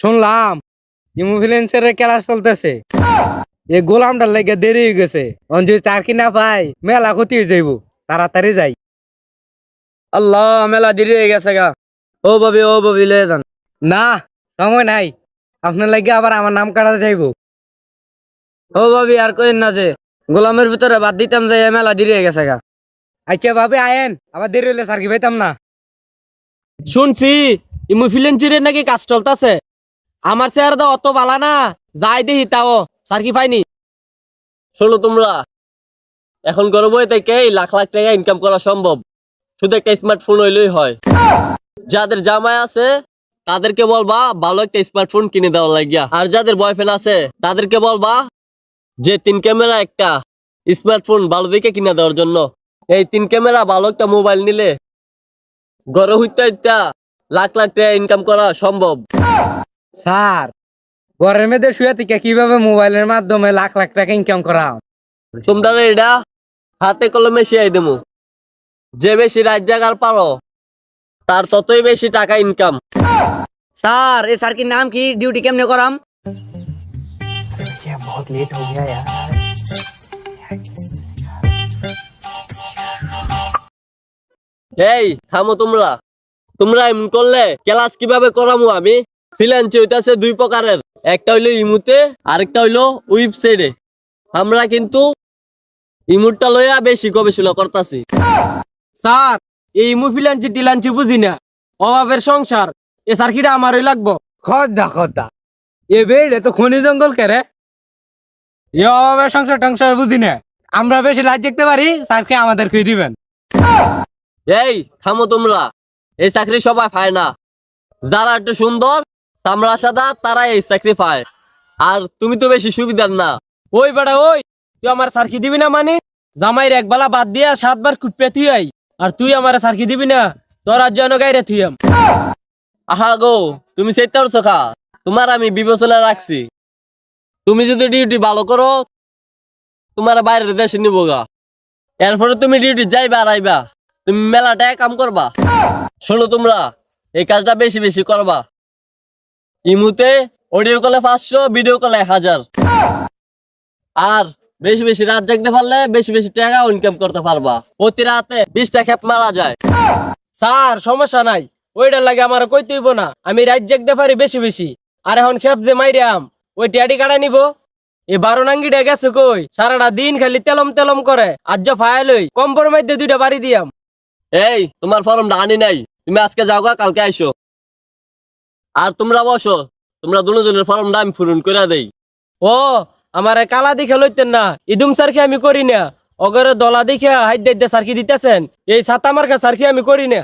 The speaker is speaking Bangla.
শুনলাম ইনফ্লুয়েন্সার ক্লাস চলতেছে। এই গোলামটার লেগে দেরি হয়ে গেছে। যদি চাকরি না পাই মেলা ক্ষতি হয়ে যাইব, তাড়াতাড়ি যাই। আল্লাহ, মেলা দেরি হয়ে গেছে গা। ও ভাবি লয়ে যান। না, সময় নাই। আপনার লাগে আবার আমার নাম কাটা যাইব। ও ভাবি আর কইন না যে গোলামের ভিতরে বাদ দিতাম যে মেলা দেরি হয়ে গেছে গা। আচ্ছা ভাবি আয়েন, আবার দেরি হইলে চাকরি পাইতাম না। শুনছি ইমুফিলেন্সিরের নাকি কাজ চলতেছে। আমার চেহারা অত বালা না, যাই দেখি তাও সার্কি পাইনি। শোনো তোমরা, এখন গর্ব থেকে লাখ লাখ টাকা ইনকাম করা সম্ভব, শুধু একটা স্মার্টফোন হইলেই হয়। যাদের জামাই আছে তাদেরকে বলবা ভালো একটা স্মার্টফোন কিনে দেওয়া লাগিয়া, আর যাদের বয়ফ্রেন্ড আছে তাদেরকে বলবা যে 3 ক্যামেরা একটা স্মার্টফোন ভালো দিকে কিনে দেওয়ার জন্য। এই 3 ক্যামেরা ভালো একটা মোবাইল নিলে ঘরে হইতে হইতে লাখ লাখ টাকা ইনকাম করা সম্ভব। স্যার, ঘরের মেয়েদের শুয়ে থেকে কিভাবে মোবাইলের মাধ্যমে লাখ লাখ টাকা ইনকাম করা? তোমরা এটা হাতে কলমে শিয়াই দেবো। যে বেশি রাত জাগার পারো তার ততই বেশি টাকা ইনকাম। স্যার, এই স্যার কি নাম কি, ডিউটি কেমনে করাম? এই থামো তোমরা। তোমরা এমন করলে ক্লাস কিভাবে করামু আমি? ফ্রিল্যান্স হইতাছে 2 প্রকারের, একটা হইলো ইমুতে, আরেকটা হইলো ওয়েবসাইটে। আমরা কিন্তু ইমুরটা লইয়া বেশি গবেষণা করতাছি। স্যার, এই ইমুফিলেন্সি টিলান্সি বুঝি না, অভাবের সংসার। এ সার্কিটা আমারই লাগবো। খদ্দা খদ্দা, এ বেড়ে তো খনি জঙ্গল কেরে। এ অভাবে সংসার টংসার বুঝি না। আমরা বেশি লাজ দেখতে পারি, স্যারকে আমাদের খেয়ে দিবেন। এই থামো তোমরা। এই চাকরি সবাই পায় না। যারা একটু সুন্দর, চামড়া সাদা, তারা এই চাকরি পায়। আর তুমি তো বেশি সুবিধার না। ওই বেড়া ওই, তুই আমার সার্কি দিবি না মানে? জামাইয়ের একবেলা বাদ দিয়া 7 বার কুটপে তুই আই, আর তুই আমার সার্কি দিবি না? তোর আর জন গাইরে তুই আহা গো, তুমি চেষ্টা করছো খা। তোমার আমি বিবেচনা রাখছি। তুমি যদি ডিউটি ভালো করো, তোমার বাইরের দেশে নিবো গা। এরপরে তুমি ডিউটি যাইবা আর আইবা, তুমি মেলাটায় কাম করবা। শোনো তোমরা, এই কাজটা বেশি বেশি করবা। ইমুতে অডিও কলে 500, ভিডিও কলে 1000। আর বেশি বেশি রাত জাগতে পারলে বেশি বেশি টাকা ইনকাম করতে পারবা। প্রতি রাতে 20টা খেপ মারা যায়। স্যার সমস্যা নাই, ওইটার লাগে আমার কইতে হইব না। আমি রাত জাগতে পারি বেশি বেশি। আর এখন খেপ যে মাইরাম, ওই টিয়াটি কাটা নিব। এ 12 নাঙ্গিটা গেছে কই? সারাটা দিন খালি তেলম তেলম করে। আজ ফায়াল হই কম্পর মধ্যে 2টা বাড়ি দিয়াম। এই তোমার ফর্মটা আনি নাই, তুমি আজকে যাও গা, কালকে আইসো। আর তোমরা বসো, তোমরা দুজনের ফর্মটা আমি পূরণ করে দেই। ও, আমার কালা দেখে লইতেন না, ইদুম সার্কি আমি করি না। অগরে দলা দেখে হাইদ সার্কি দিতেছেন, এই ছাতা মার্কা সার্কি আমি করি না।